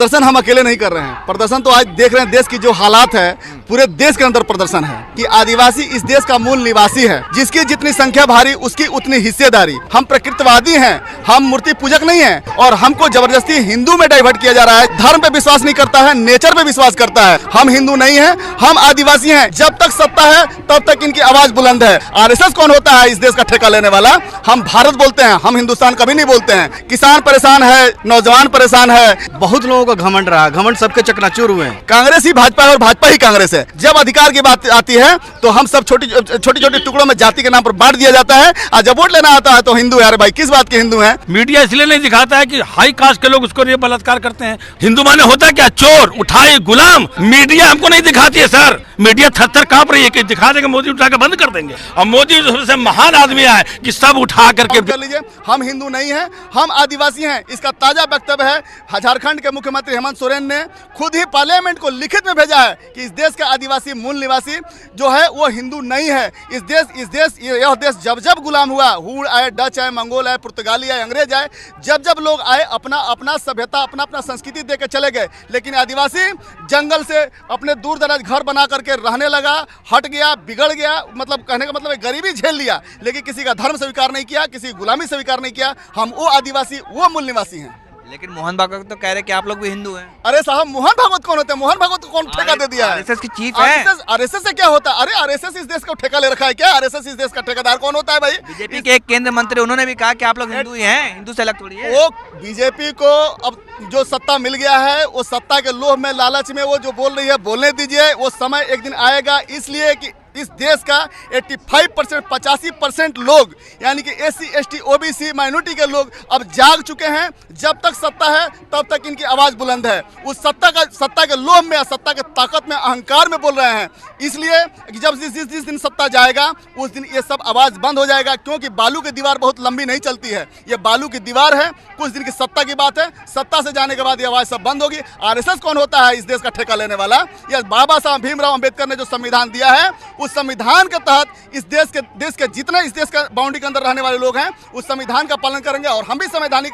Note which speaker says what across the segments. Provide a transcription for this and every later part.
Speaker 1: प्रदर्शन हम अकेले नहीं कर रहे हैं। प्रदर्शन तो आज देख रहे हैं, देश की जो हालात है, पूरे देश के अंदर प्रदर्शन है कि आदिवासी इस देश का मूल निवासी है। जिसकी जितनी संख्या भारी उसकी उतनी हिस्सेदारी। हम प्रकृतिवादी हैं, हम मूर्ति पूजक नहीं हैं और हमको जबरदस्ती हिंदू में डाइवर्ट किया जा रहा है। धर्म पे विश्वास नहीं करता है, नेचर पे विश्वास करता है। हम हिंदू नहीं हैं, हम आदिवासी हैं। जब तक सत्ता है तब तक इनकी आवाज बुलंद है। आरएसएस कौन होता है इस देश का ठेका लेने वाला? हम भारत बोलते हैं, हम हिंदुस्तान कभी नहीं बोलते हैं। किसान परेशान है, नौजवान परेशान है।
Speaker 2: बहुत लोगों का घमंड रहा, घमंड सबके चकनाचूर हुए हैं।
Speaker 1: कांग्रेस ही भाजपा है और भाजपा ही कांग्रेस है। जब अधिकार की बात आती है तो हम सब छोटी छोटी टुकड़ों में जाति के नाम पर बांट दिया जाता है। और जब वोट लेना आता है तो हिंदू है। अरे भाई किस बात के हिंदू हैं?
Speaker 3: मीडिया इसलिए नहीं दिखाता है कि हाई कास्ट के लोग उसको ये बलात्कार करते हैं। हिंदू माने होता क्या? चोर, उठाए, गुलाम। मीडिया हमको नहीं दिखाती है सर। मीडिया थर-थर कांप रही है कि दिखा देंगे, मोदी उठा के बंद कर देंगे। और मोदी सबसे महान आदमी है कि सब उठा करके
Speaker 1: कर लीजिए। हम हिंदू नहीं हैं, हम आदिवासी हैं। इसका ताजा वक्तव्य है झारखंड के मुख्यमंत्री हेमंत सोरेन ने खुद ही पार्लियामेंट को लिखित में भेजा है कि इस देश का आदिवासी मूल निवासी जो है वो हिंदू नहीं है। यह देश जब जब गुलाम हुआ, हूड़ आए, डच आए, मंगोल आए, पुर्तगाली आए, अंग्रेज आए, जब जब लोग आए अपना सभ्यता, अपना संस्कृति दे के चले गए। लेकिन आदिवासी जंगल से अपने दूर दराज घर बना करके रहने लगा, हट गया, बिगड़ गया। मतलब कहने का मतलब है गरीबी झेल लिया, लेकिन किसी का धर्म स्वीकार नहीं किया, किसी की गुलामी स्वीकार नहीं किया। हम वो आदिवासी, वो मूल निवासी हैं।
Speaker 4: लेकिन मोहन भागवत तो कह रहे हैं कि आप लोग भी हिंदू हैं।
Speaker 1: अरे साहब, मोहन भागवत कौन होते हैं? मोहन भागवत को कौन ठेका दे दिया है?
Speaker 4: आरएसएस की चीफ है।
Speaker 1: आरएसएस से क्या होता है? अरे आरएसएस इस देश को ठेका ले रखा है क्या? आरएसएस इस देश का ठेकेदार कौन होता है भाई?
Speaker 4: बीजेपी के एक केंद्र मंत्री उन्होंने भी कहा कि आप लोग हिंदू ही हैं, हिंदू से अलग थोड़ी है।
Speaker 1: वो बीजेपी को अब जो सत्ता मिल गया है, वो सत्ता के लोभ में, लालच में वो जो बोल रही है बोलने दीजिए। वो समय एक दिन आएगा, इसलिए कि इस देश का 85%, 85% लोग यानी कि SC, ST, OBC माइनॉरिटी के लोग अब जाग चुके हैं। जब तक सत्ता है तब तक इनकी आवाज़ बुलंद है। उस सत्ता के लोभ में, सत्ता के ताकत में, अहंकार में बोल रहे हैं। इसलिए जब जिस दिन सत्ता जाएगा उस दिन ये सब आवाज़ बंद हो जाएगा। क्योंकि बालू की दीवार बहुत लंबी नहीं चलती है, ये बालू की दीवार है। कुछ दिन की सत्ता की बात है, सत्ता से जाने के बाद ये आवाज़ सब बंद होगी। आरएसएस कौन होता है इस देश का ठेका लेने वाला? यह बाबा साहब भीमराव अंबेडकर ने जो संविधान दिया है, उस संविधान के तहत इस देश के जितने इस देश का बाउंड्री के अंदर रहने वाले लोग हैं उस संविधान का पालन करेंगे। और हम भी संवैधानिक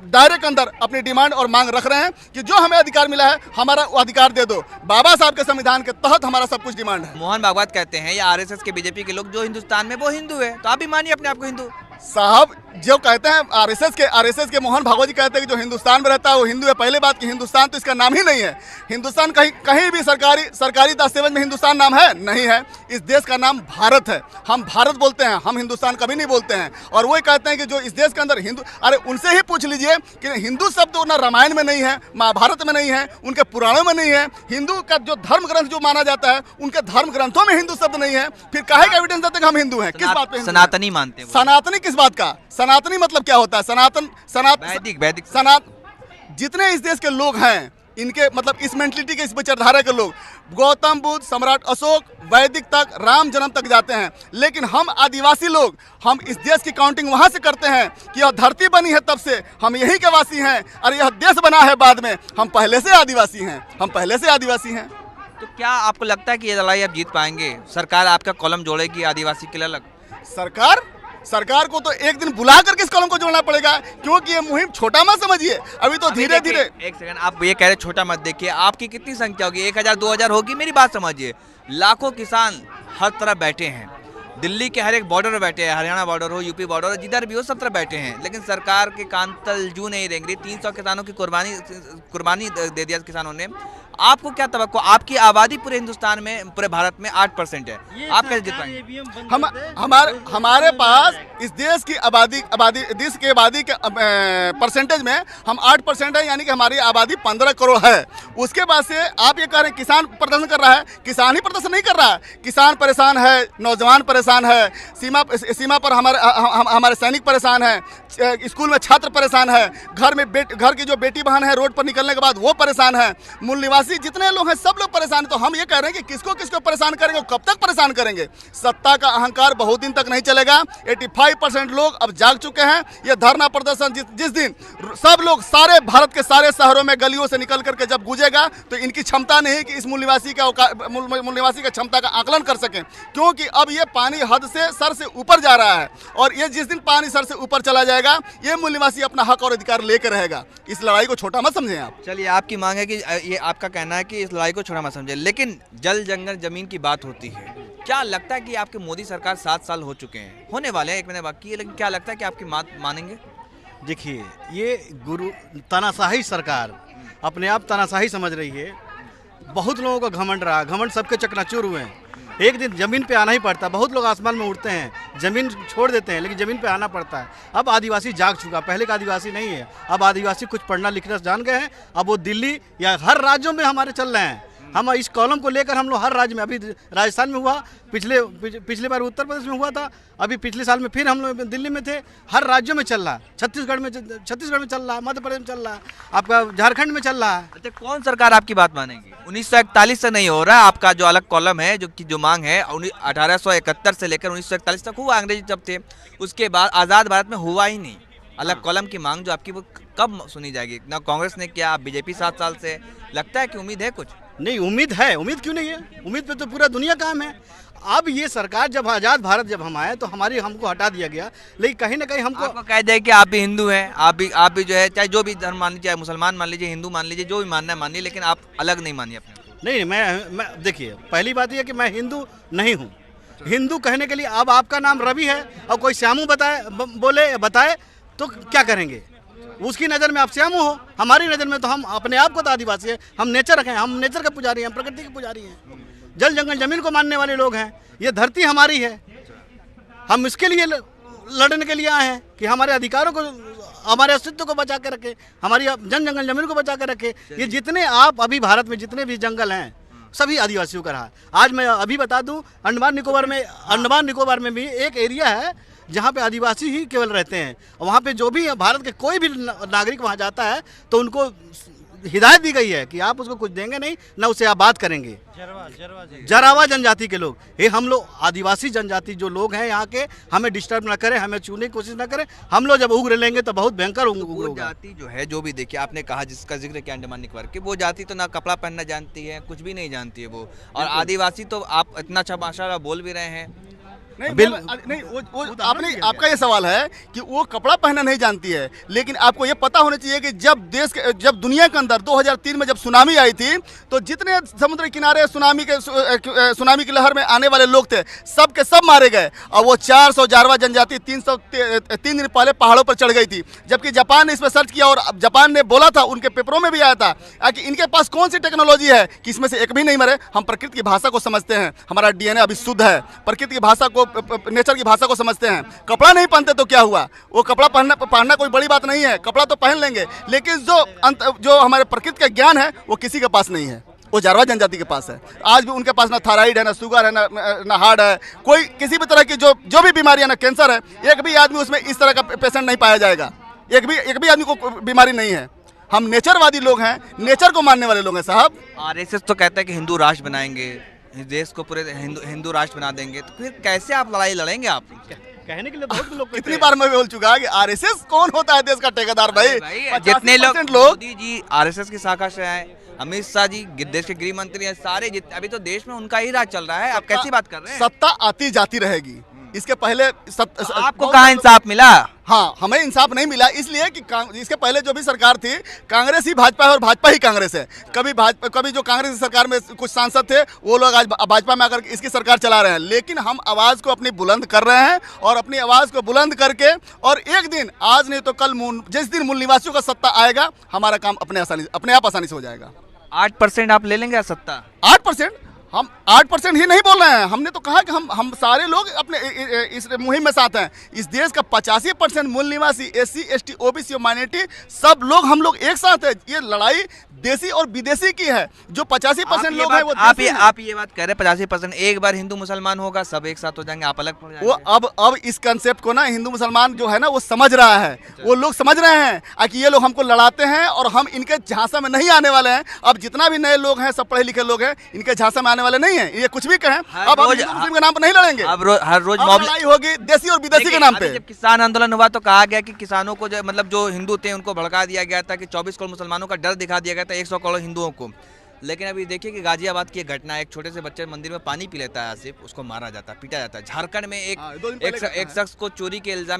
Speaker 1: दायरे के अंदर अपनी डिमांड और मांग रख रहे हैं कि जो हमें अधिकार मिला है हमारा वो अधिकार दे दो। बाबा साहब के संविधान के तहत हमारा सब कुछ डिमांड है।
Speaker 4: मोहन भागवत कहते हैं या आरएसएस के, बीजेपी के लोग जो हिंदुस्तान में वो हिंदू है, तो आप भी मानिए अपने आप को हिंदू।
Speaker 1: साहब जो कहते हैं आरएसएस के मोहन भागवत जी कहते हैं कि जो हिंदुस्तान में रहता है वो हिंदू है। पहले बात कि हिंदुस्तान तो इसका नाम ही नहीं है। हिंदुस्तान कहीं भी सरकारी दस्तावेज में हिंदुस्तान नाम है नहीं है। इस देश का नाम भारत है। हम भारत बोलते हैं, हम हिंदुस्तान कभी नहीं बोलते हैं। और वो कहते हैं कि जो इस देश के अंदर हिंदू, अरे उनसे ही पूछ लीजिए कि हिंदू शब्द ना रामायण में नहीं है, महाभारत में नहीं है, उनके पुराणों में नहीं है। हिंदू का जो धर्म ग्रंथ जो माना जाता है उनके धर्म ग्रंथों में हिंदू शब्द नहीं है। फिर काहे का एविडेंस देते हैं कि हम हिंदू हैं? किस बात पे?
Speaker 4: सनातनी मानते हैं।
Speaker 1: सनातनी किस बात का? सनातनी मतलब क्या होता है?
Speaker 4: वैदिक
Speaker 1: जितने इस देश के लोग हैं इनके मतलब इस मेंटलिटी के, इस विचारधारा के लोग, गौतम बुद्ध, सम्राट अशोक, वैदिक तक, राम जन्म तक जाते हैं। लेकिन हम आदिवासी लोग, हम इस देश की काउंटिंग वहाँ से करते हैं कि यह धरती बनी है तब से हम यहीं के वासी हैं। अरे यह देश बना है बाद में, हम पहले से आदिवासी हैं, हम पहले से आदिवासी हैं।
Speaker 4: तो क्या आपको लगता है कि ये लड़ाई आप जीत पाएंगे? सरकार आपका कॉलम जोड़ेगी आदिवासी के लिए अलग?
Speaker 1: सरकार को तो एक दिन बुला करके इस कॉलम को जोड़ना पड़ेगा, क्योंकि ये मुहिम छोटा मत समझिए। अभी तो धीरे धीरे।
Speaker 4: एक सेकंड, आप ये कह रहे छोटा मत देखिए। आपकी कितनी संख्या होगी? 1000, 2000 होगी? मेरी बात समझिए। लाखों किसान हर तरफ बैठे हैं, दिल्ली के हर एक बॉर्डर पर बैठे हैं, हरियाणा बॉर्डर हो, यूपी बॉर्डर हो, जिधर भी हो सब तरफ बैठे हैं। लेकिन सरकार के कान तलजू नहीं देंगे। 300 किसानों की कुर्बानी दे दिया किसानों ने। आपको क्या तवक्को? आपकी आबादी पूरे हिंदुस्तान में, पूरे भारत में 8% है। आप कैसे जीत पाएंगे?
Speaker 1: हमारे पास इस देश की आबादी के परसेंटेज में हम 8% है, यानी कि हमारी आबादी 15 करोड़ है। उसके बाद से आप ये कह रहे हैं किसान प्रदर्शन कर रहा है। किसान ही प्रदर्शन नहीं कर रहा है, किसान परेशान है, नौजवान परेशान है, सीमा पर हमारे सैनिक परेशान है, स्कूल में छात्र परेशान है, घर की जो बेटी बहन है रोड पर निकलने के बाद वो परेशान है, मूल निवासी आदिवासी जितने लोग हैं सब लोग परेशान हैं। तो हम ये कह रहे हैं कि किसको किसको परेशान करेंगे, कब तक परेशान करेंगे। सत्ता का अहंकार बहुत दिन तक नहीं चलेगा। 85% लोग अब जाग चुके हैं। ये धरना प्रदर्शन जिस दिन सब लोग सारे भारत के सारे शहरों में गलियों से निकल करके जब गूंजेगा तो इनकी क्षमता नहीं है कि इस मूल निवासी का क्षमता का आकलन कर सकें, क्योंकि अब ये पानी हद से सर से ऊपर जा रहा है। और ये जिस दिन पानी सर से ऊपर चला जाएगा ये मूल निवासी अपना हक और अधिकार लेकर रहेगा। इस लड़ाई को छोटा मत समझें आप।
Speaker 4: चलिए, आपकी मांग है कि ये आपका कहना है कि इस लड़ाई को छोड़ा मत समझे, लेकिन जल जंगल जमीन की बात होती है। क्या लगता है कि आपके मोदी सरकार 7 साल हो चुके हैं, होने वाले हैं, 1 महीने बाकी है, लेकिन क्या लगता है कि आपकी बात मानेंगे?
Speaker 2: देखिए, ये गुरु तानाशाही सरकार अपने आप तानाशाही समझ रही है। बहुत लोगों का घमंड रहा, घमंड सबके चकनाचूर हुए हैं। एक दिन ज़मीन पे आना ही पड़ता है। बहुत लोग आसमान में उड़ते हैं, ज़मीन छोड़ देते हैं, लेकिन ज़मीन पे आना पड़ता है। अब आदिवासी जाग चुका, पहले का आदिवासी नहीं है। अब आदिवासी कुछ पढ़ना लिखना जान गए हैं। अब वो दिल्ली या हर राज्यों में हमारे चल रहे हैं। हम इस कॉलम को लेकर हम लोग हर राज्य में, अभी राजस्थान में हुआ, पिछले बार उत्तर प्रदेश में हुआ था, अभी पिछले साल में फिर हम लोग दिल्ली में थे। हर राज्यों में चल रहा है। छत्तीसगढ़ में चल रहा है, मध्य प्रदेश में चल रहा है, आपका झारखंड में चल रहा है।
Speaker 4: अच्छा, कौन सरकार आपकी बात मानेगी? 1941 से नहीं हो रहा है। आपका जो अलग कॉलम है, जो मांग है 1871 से लेकर 1941 तक हुआ, अंग्रेजी जब थे, उसके बाद आज़ाद भारत में हुआ ही नहीं। अलग कॉलम की मांग जो आपकी, वो कब सुनी जाएगी? ना कांग्रेस ने किया, बीजेपी 7 साल से। लगता है कि उम्मीद है कुछ?
Speaker 2: नहीं, उम्मीद है। उम्मीद क्यों नहीं है? उम्मीद पे तो पूरा दुनिया काम है। अब ये सरकार जब आज़ाद भारत जब हम आए तो हमको हटा दिया गया, लेकिन कहीं ना कहीं हमको
Speaker 4: कह दे कि आप भी हिंदू हैं, आप भी जो है, चाहे जो भी धर्म मान लीजिए, चाहे मुसलमान मान लीजिए, हिंदू मान लीजिए, जो भी मानना है मानिए, लेकिन आप अलग नहीं मानिए अपने को।
Speaker 2: नहीं, मैं देखिए, पहली बात यह कि मैं हिंदू नहीं हूँ। हिंदू कहने के लिए अब आपका नाम रवि है और कोई श्यामू बताए तो क्या करेंगे? उसकी नज़र में आप श्यामू हो, हमारी नज़र में तो हम अपने आप को तो आदिवासी है। हम नेचर रखें, हम नेचर के पुजारी हैं, हम प्रकृति के पुजारी हैं, जल जंगल जमीन को मानने वाले लोग हैं। ये धरती हमारी है, हम इसके लिए लड़ने के लिए आए हैं कि हमारे अधिकारों को, हमारे अस्तित्व को बचा के रखें, हमारी जन जंगल जमीन को बचा के रखें। ये जितने आप अभी भारत में जितने भी जंगल हैं सभी आदिवासियों का रहा। आज मैं अभी बता दूं, अंडमान निकोबार में भी एक एरिया है जहाँ पे आदिवासी ही केवल रहते हैं। वहाँ पे जो भी भारत के कोई भी नागरिक वहाँ जाता है तो उनको हिदायत दी गई है कि आप उसको कुछ देंगे नहीं, ना उसे आबाद करेंगे। जरावा जनजाति के लोग, ये हम लोग आदिवासी जनजाति जो लोग हैं यहाँ के, हमें डिस्टर्ब ना करें, हमें छूने की कोशिश ना करें। हम लोग जब उग्र लेंगे तो बहुत भयंकर उग्र होगा।
Speaker 4: जाति जो है, जो भी देखिए, आपने कहा जिसका जिक्र किया अंडमान निकोबार की, वो जाति तो ना कपड़ा पहनना जानती है, कुछ भी नहीं जानती है वो। और आदिवासी तो आप इतना अच्छा माशाल्लाह बोल भी रहे हैं।
Speaker 1: नहीं, आपका ये सवाल है कि वो कपड़ा पहनना नहीं जानती है, लेकिन आपको ये पता होना चाहिए कि जब दुनिया के अंदर 2003 में जब सुनामी आई थी तो जितने समुद्र किनारे सुनामी की लहर में आने वाले लोग थे सब के सब मारे गए। और वो 400 जारवा जनजाति 3 दिन पहले पहाड़ों पर चढ़ गई थी। जबकि जापान ने इस पर सर्च किया और जापान ने बोला था, उनके पेपरों में भी आया था कि इनके पास कौन सी टेक्नोलॉजी है कि इसमें से एक भी नहीं मरे। हम प्रकृति की भाषा को समझते हैं, हमारा DNA अभी शुद्ध है, प्रकृति की भाषा को, नेचर की भाषा को समझते हैं। कपड़ा नहीं पहनते तो क्या हुआ? वो कपड़ा पहनना कोई बड़ी बात नहीं है, कपड़ा तो पहन लेंगे, लेकिन जो हमारे प्रकृति का ज्ञान है वो किसी के पास नहीं है, वो जारवा जनजाति के पास है। आज भी उनके पास ना थायराइड है, ना शुगर है, ना हार्ट है, कोई किसी भी तरह की जो भी बीमारी है, ना कैंसर है। एक भी आदमी उसमें इस तरह का पेशेंट नहीं पाया जाएगा। एक भी आदमी को बीमारी नहीं है। हम नेचरवादी लोग हैं, नेचर को मानने वाले लोग हैं साहब।
Speaker 4: RSS तो कहता है कि हिंदू राष्ट्र बनाएंगे, देश को पूरे हिंदू राष्ट्र बना देंगे, तो फिर कैसे आप लड़ाई लड़ेंगे? आप
Speaker 2: कहने के लिए बहुत लोग,
Speaker 1: कितनी बार मैं बोल चुका कि RSS कौन होता है देश का ठेकेदार भाई?
Speaker 4: जितने लोग मोदी जी RSS की शाखा से आए, अमित शाह जी देश के गृह मंत्री हैं, सारे अभी तो देश में उनका ही राज चल रहा है। आप कैसी बात कर रहे हैं?
Speaker 1: सत्ता आती जाती रहेगी। इसके पहले
Speaker 4: आपको कहाँ इंसाफ मिला?
Speaker 1: हाँ, हमें इंसाफ नहीं मिला इसलिए कि इसके पहले जो भी सरकार थी, कांग्रेस ही भाजपा है और भाजपा ही कांग्रेस है। कभी जो कांग्रेस की सरकार में कुछ सांसद थे वो लोग आज भाजपा में आकर इसकी सरकार चला रहे हैं। लेकिन हम आवाज़ को अपनी बुलंद कर रहे हैं और अपनी आवाज़ को बुलंद करके, और एक दिन, आज नहीं तो कल, जिस दिन मूल निवासियों का सत्ता आएगा, हमारा काम अपने आप आसानी से हो जाएगा।
Speaker 4: 8% आप ले लेंगे सत्ता?
Speaker 1: 8%? हम 8% ही नहीं बोल रहे हैं। हमने तो कहा कि हम सारे लोग अपने इस मुहिम में साथ हैं। इस देश का 85% मूल निवासी, SC ST OBC माइनॉरिटी, सब लोग हम लोग एक साथ हैं। ये लड़ाई देसी और विदेशी की है। जो 85% लोग हैं वो
Speaker 4: आप
Speaker 1: देसी हैं।
Speaker 4: आप ये बात कह रहे हैं 85%, एक बार हिंदू मुसलमान होगा सब एक साथ हो जाएंगे, आप अलग पड़
Speaker 1: वो
Speaker 4: जाएंगे।
Speaker 1: अब इस कंसेप्ट को ना हिंदू मुसलमान जो है ना वो समझ रहा है, वो लोग समझ रहे हैं कि ये लोग हमको लड़ाते हैं और हम इनके झांसा में नहीं आने वाले हैं। अब जितना भी नए लोग हैं सब पढ़े लिखे लोग हैं, इनके झांसा में आने वाले नहीं हैं। ये कुछ भी कहें, अब हम हिंदू मुस्लिम के नाम पर नहीं लड़ेंगे।
Speaker 4: अब हर रोज
Speaker 1: अब
Speaker 4: मॉब
Speaker 1: लड़ाई होगी देसी और विदेशी के नाम
Speaker 4: अभी
Speaker 1: पे।
Speaker 4: जब किसान आंदोलन हुआ तो कहा गया कि किसानों को जो मतलब जो हिंदू थे उनको भड़का दिया गया था, कि 24 करोड़ मुसलमानों का डर दिखा दिया गया था 100 करोड़ हिंदुओं को। लेकिन अभी देखिए कि गाजियाबाद की एक घटना है, एक छोटे से बच्चे मंदिर में पानी पी लेता है, आसिफ, उसको मारा जाता है, पीटा जाता है। झारखंड में
Speaker 1: हाँ, 2 दिन पहले
Speaker 4: एक शख्स को चोरी के इल्जाम